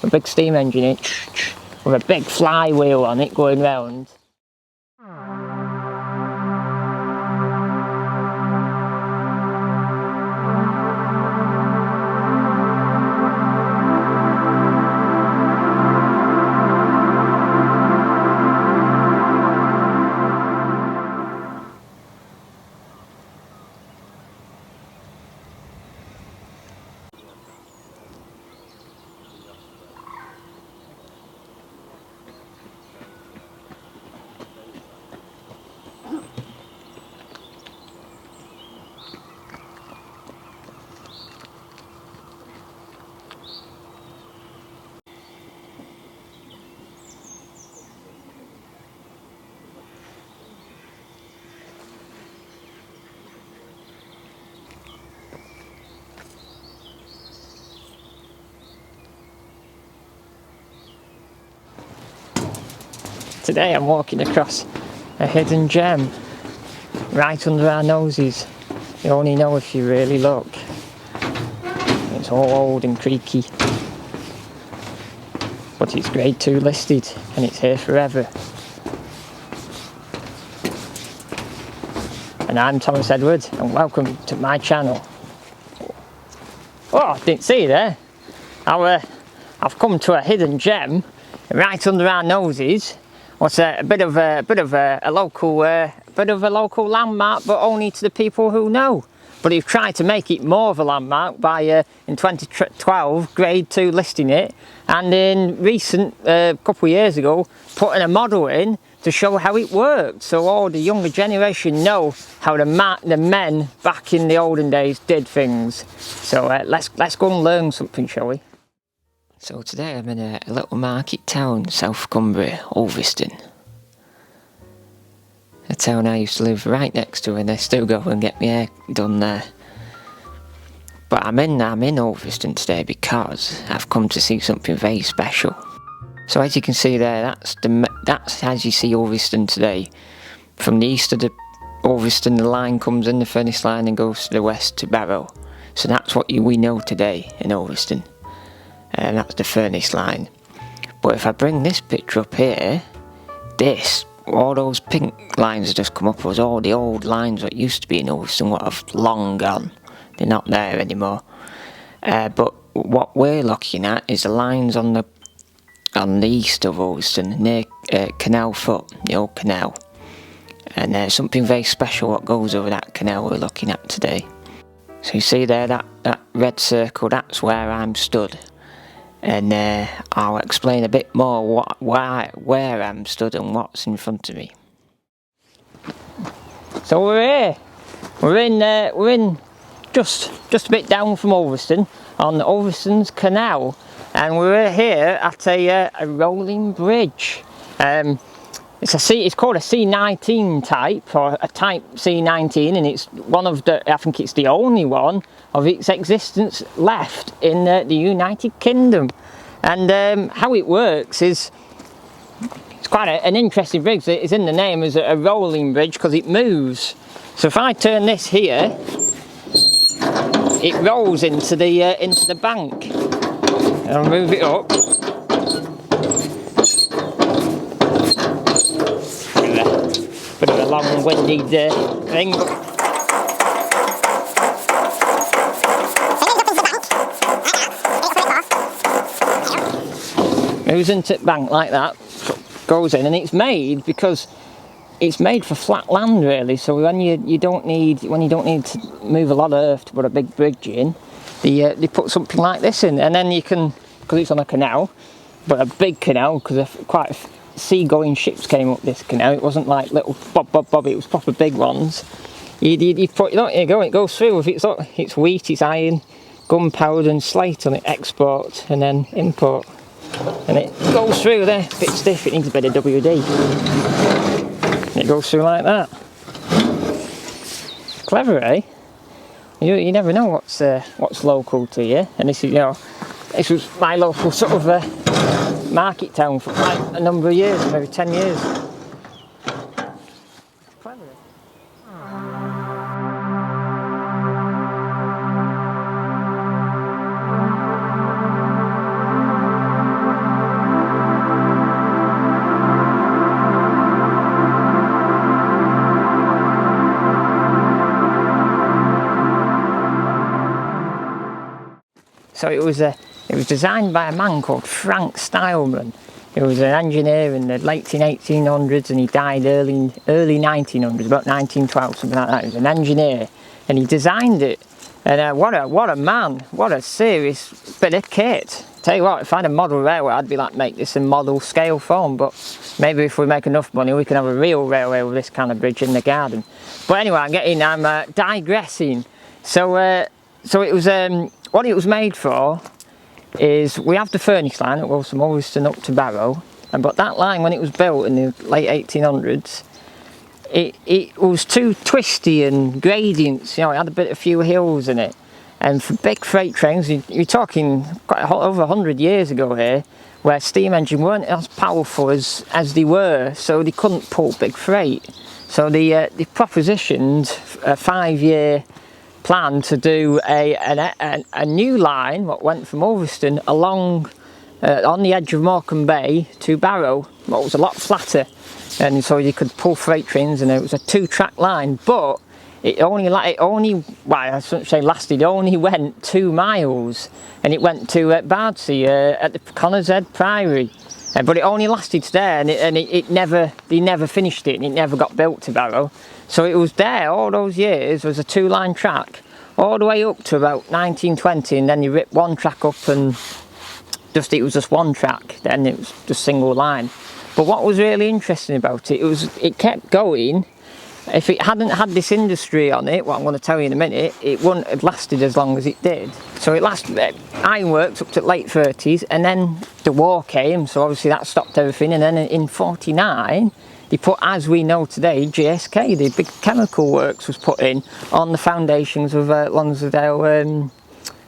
a big steam engine in, with a big flywheel on it going round. Today I'm walking across a hidden gem right under our noses. You only know if you really look. It's all old and creaky, but it's grade 2 listed and it's here forever. And I'm Thomas Edward and welcome to my channel. Oh, didn't see you there. I've come to a hidden gem right under our noses. What's a bit of a local landmark, but only to the people who know. But he've tried to make it more of a landmark by in 2012 grade 2 listing it, and in recent couple of years ago putting a model in to show how it worked, so all the younger generation know how the men back in the olden days did things. So let's go and learn something, shall we? So today I'm in a little market town, South Cumbria, Ulverston. A town I used to live right next to, and I still go and get my hair done there. But I'm in Ulverston today because I've come to see something very special. So as you can see there, that's as you see Ulverston today. From the east of the Ulverston, the line comes in, the Furness line, and goes to the west to Barrow. So that's what we know today in Ulverston. And that's the Furness line. But if I bring this picture up here, all those pink lines that just come up was all the old lines that used to be in Ulverston, what have long gone. They're not there anymore. But what we're looking at is the lines on the east of Ulverston, near Canal Foot, the old canal. And there's something very special what goes over that canal we're looking at today. So you see there, that red circle, that's where I'm stood. And I'll explain a bit more where I'm stood and what's in front of me. So we're here. We're in just a bit down from Ulverston, on Ulverston's canal, and we're here at a rolling bridge. It's called a C19 type, or a type C19, and it's one of I think it's the only one of its existence left in the United Kingdom. And how it works is, it's quite an interesting bridge. It's in the name as a rolling bridge because it moves. So if I turn this here, it rolls into the bank. And I'll move it up. Bit of a long-winded thing. Moves into the bank like that, goes in, and it's made because it's made for flat land really. So when you don't need to move a lot of earth to put a big bridge in, they put something like this in, and then you can, because it's on a canal, but a big canal, because quite a sea-going ships came up this canal. It wasn't like little bob, it was proper big ones. You put, it goes through with it's wheat, it's iron, gunpowder and slate on it, export and then import. And it goes through there, a bit stiff, it needs a bit of WD. And it goes through like that. Clever, eh? You never know what's local to you. And this was my local sort of market town for quite a number of years, maybe 10 years. Clever. So it was designed by a man called Frank Stileman. He was an engineer in the late 1800s, and he died early 1900s, about 1912, something like that. He was an engineer, and he designed it. And what a man, what a serious bit of kit. Tell you what, if I had a model railway, I'd be like, make this in model scale form, but maybe if we make enough money, we can have a real railway with this kind of bridge in the garden. But anyway, I'm digressing. So it was, what it was made for is, we have the Furness line that goes from Ulverston up to Barrow, but that line, when it was built in the late 1800s, it was too twisty and gradients, you know, it had a few hills in it. And for big freight trains, you're talking quite over 100 years ago here, where steam engines weren't as powerful as they were, so they couldn't pull big freight. So they propositioned a 5-year plan to do a new line, what went from Ulverston along on the edge of Morecambe Bay to Barrow, what was a lot flatter. And so you could pull freight trains, and it was a 2-track line, but it only went 2 miles, and it went to Bardsey at the Connor's Head Priory, but it only lasted there, and they never finished it, and it never got built to Barrow. So it was there all those years. Was a 2-line track all the way up to about 1920, and then you ripped one track up, and it was just one track. Then it was just single line. But what was really interesting about it, it kept going. If it hadn't had this industry on it, what I'm going to tell you in a minute, it wouldn't have lasted as long as it did. So it lasted, ironworks up to the late 30s, and then the war came, so obviously that stopped everything. And then in 49, they put, as we know today, GSK, the big chemical works, was put in on the foundations of Lonsdale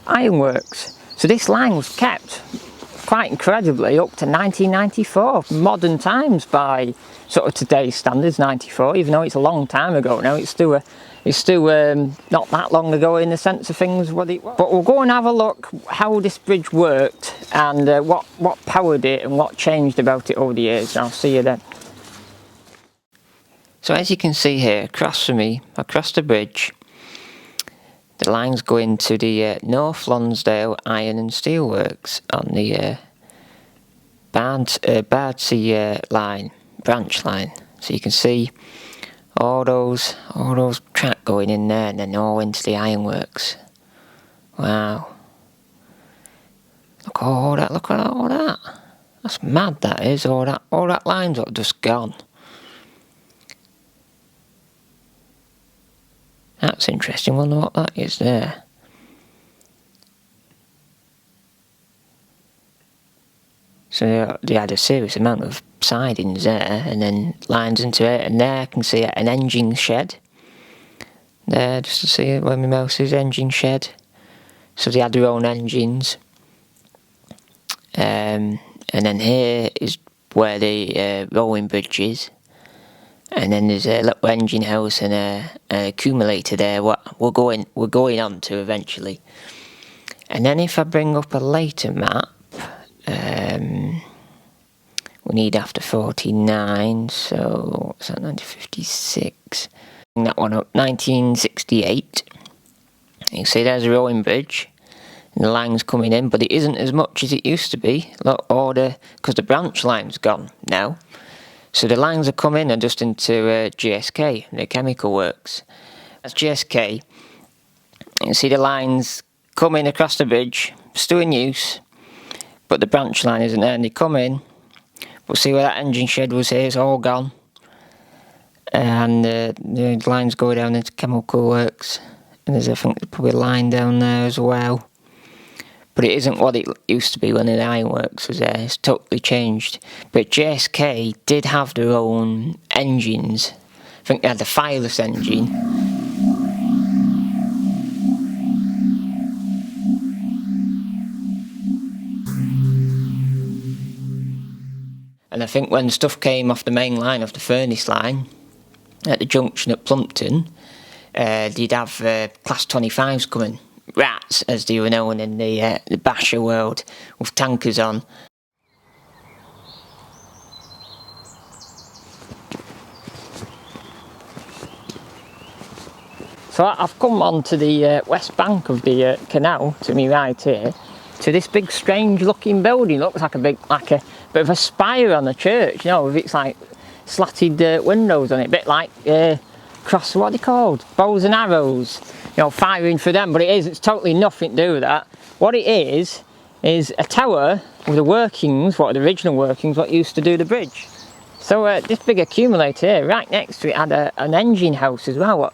Ironworks. So this line was kept quite incredibly up to 1994, modern times by sort of today's standards. 94, even though it's a long time ago now, it's still not that long ago in the sense of things what it was. But we'll go and have a look how this bridge worked, and what powered it and what changed about it over the years. I'll see you then. So as you can see here, across from me, across the bridge, the lines go into the North Lonsdale Iron and Steel Works on the Bardsey line, branch line. So you can see all those track going in there, and then all into the ironworks. Wow! Look at all that! Look at all that! That's mad. That is all that line's just gone. That's interesting. Wonder what that is there. So they had a serious amount of sidings there, and then lines into it, and there I can see an engine shed. There, just to see where my mouse is, engine shed. So they had their own engines. And then here is where the rolling bridge is. And then there's a little engine house and an accumulator there, what we're going on to eventually. And then if I bring up a later map, we need after 49, so what's that, 1956? Bring that one up, 1968. You can see there's a rolling bridge, and the line's coming in, but it isn't as much as it used to be. Look, because the branch line's gone now. So the lines are coming and just into GSK, the chemical works. That's GSK. You can see the lines coming across the bridge, still in use, but the branch line isn't there, and they come in. But see where that engine shed was here, it's all gone. And the lines go down into chemical works. And there's, I think, there's probably a line down there as well. But it isn't what it used to be when the ironworks was there. It's totally changed. But JSK did have their own engines. I think they had the fireless engine. And I think when stuff came off the main line, off the Furness line, at the junction at Plumpton, they'd have Class 25s coming. Rats, as they were known in the basher world, with tankers on. So I've come onto the west bank of the canal, to me right here, to this big strange looking building. Looks like a bit of a spire on a church, you know, with its like slatted windows on it, a bit like what are they called? Bows and arrows, you know, firing for them. But it's totally nothing to do with that. What it is a tower with the workings, what are the original workings, what used to do the bridge. So this big accumulator here, right next to it, had an engine house as well.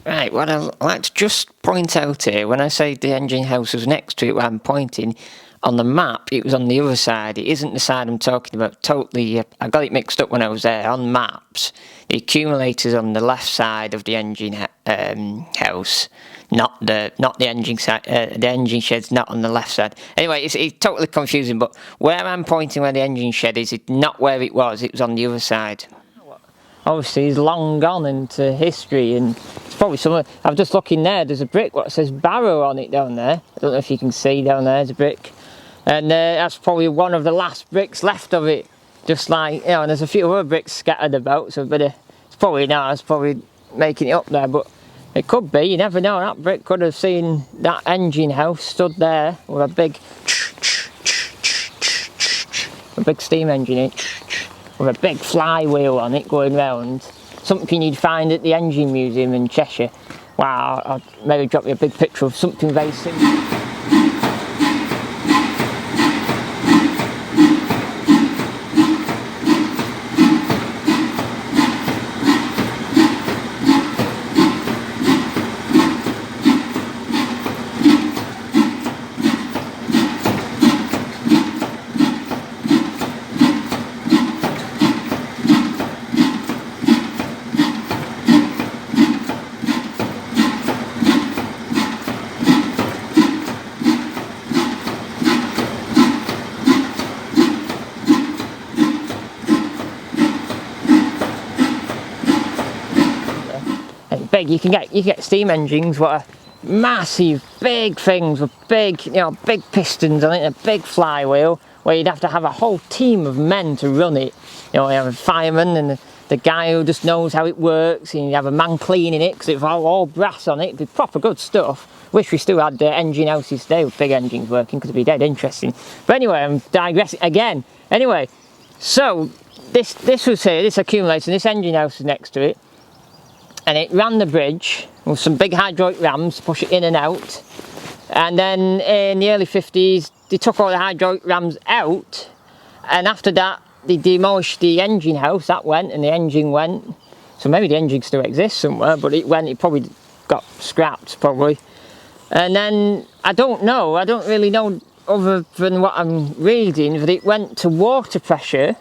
Right, what I'd like to just point out here, when I say the engine house was next to it, where I'm pointing, on the map, it was on the other side. It isn't the side I'm talking about. Totally, I got it mixed up when I was there. On maps, the accumulator's on the left side of the engine house, not the engine side. The engine shed's not on the left side. Anyway, it's totally confusing. But where I'm pointing, where the engine shed is, it's not where it was. It was on the other side. Obviously, it's long gone into history, and it's probably somewhere. I'm just looking there. There's a brick what says Barrow on it down there. I don't know if you can see down there. There's a brick. And that's probably one of the last bricks left of it. Just like, you know, and there's a few other bricks scattered about, so it's probably not, it's probably making it up there, but it could be, you never know. That brick could have seen that engine house stood there with a big steam engine in it, with a big flywheel on it going round. Something you'd find at the Engine Museum in Cheshire. Wow, I'll maybe drop you a big picture of something very similar. Big, you can get steam engines what are massive, big things with big, you know, big pistons on it, and a big flywheel, where you'd have to have a whole team of men to run it. You know, you have a fireman and the guy who just knows how it works, and you have a man cleaning it because it's all brass on it. It'd be proper good stuff. Wish we still had engine houses today with big engines working, because it'd be dead interesting. But anyway, I'm digressing again. Anyway, so this was here, this accumulator, this engine house is next to it. And it ran the bridge with some big hydraulic rams to push it in and out. And then in the early 50s, they took all the hydraulic rams out. And after that, they demolished the engine house. That went, and the engine went. So maybe the engine still exists somewhere, but it probably got scrapped, probably. And then, I don't really know, other than what I'm reading, that it went to water pressure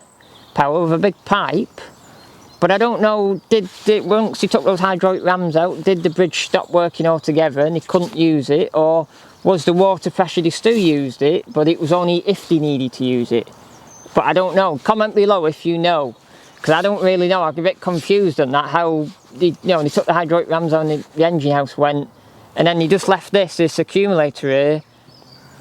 power with a big pipe. But I don't know, once he took those hydraulic rams out, did the bridge stop working altogether and he couldn't use it? Or was the water pressure, they still used it, but it was only if they needed to use it? But I don't know. Comment below if you know. Because I don't really know. I'm a bit confused on that, how they took the hydraulic rams out and the engine house went. And then they just left this accumulator here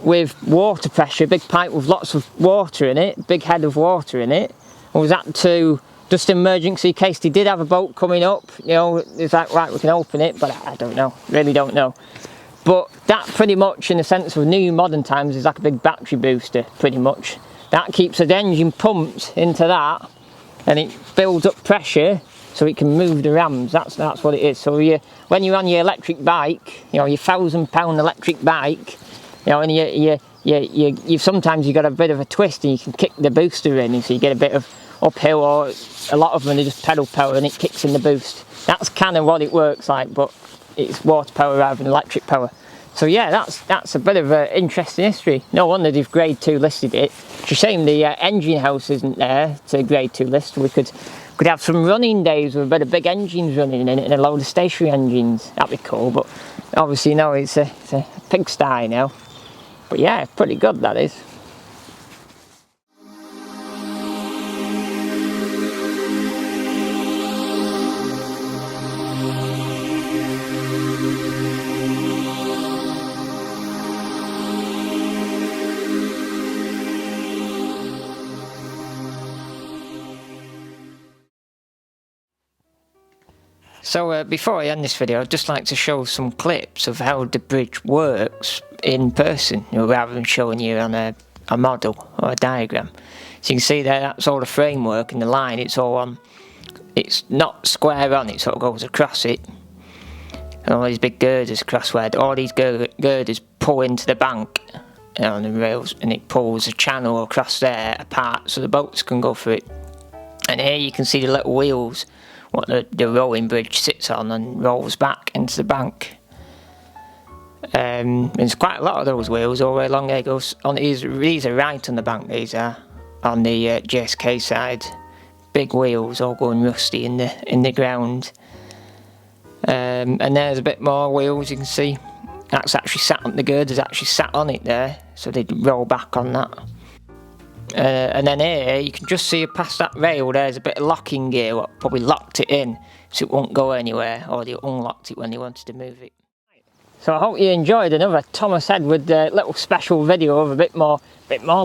with water pressure, big pipe with lots of water in it, big head of water in it. Or was that to just emergency case they did have a boat coming up, you know, it's like, right, we can open it, but I don't know, really don't know. But that pretty much, in the sense of new modern times, is like a big battery booster, pretty much. That keeps the engine pumped into that, and it builds up pressure so it can move the rams. That's what it is. So when you're on your electric bike, you know, your £1,000 electric bike, you know, and you sometimes you got a bit of a twist and you can kick the booster in, so you get a bit of uphill, or a lot of them, they just pedal power and it kicks in the boost. That's kind of what it works like, but it's water power rather than electric power. So yeah, that's a bit of interesting history. No wonder they've grade 2 listed it. It's a shame the engine house isn't there to grade 2 list. We could have some running days with a bit of big engines running in it and a load of stationary engines. That'd be cool, but obviously no, it's a pigsty now. But yeah, pretty good that is. So before I end this video, I'd just like to show some clips of how the bridge works in person, you know, rather than showing you on a model or a diagram. So you can see there, that's all the framework and the line, it's all on, it's not square on, it sort of goes across it. And all these big girders across where all these girders pull into the bank, you know, on the rails, and it pulls a channel across there apart so the boats can go through it. And here you can see the little wheels, what the rowing bridge sits on and rolls back into the bank. There's quite a lot of those wheels all the way along there. Goes on these are right on the bank, these are on the JSK side. Big wheels all going rusty in the ground. And there's a bit more wheels, you can see. That's actually sat on the girders, actually sat on it there, so they'd roll back on that. And then here you can just see past that rail there's a bit of locking gear what probably locked it in so it won't go anywhere, or they unlocked it when they wanted to move it. So I hope you enjoyed another Thomas Edward little special video of a bit more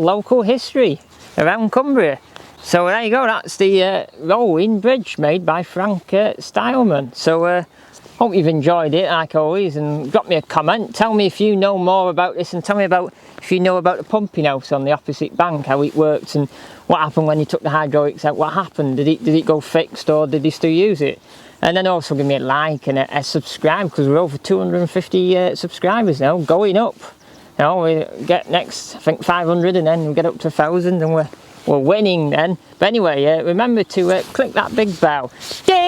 local history around Cumbria. So there you go, that's the rowing bridge made by Frank Stileman. So hope you've enjoyed it like always, and drop me a comment, tell me if you know more about this, and tell me about if you know about the pumping house on the opposite bank, how it worked and what happened when you took the hydraulics out, what happened, did it go fixed or did they still use it? And then also give me a like and a subscribe, because we're over 250 subscribers now, going up. You know, we get next, I think 500, and then we'll get up to 1,000 and we're winning then. But anyway, remember to click that big bell. Yeah!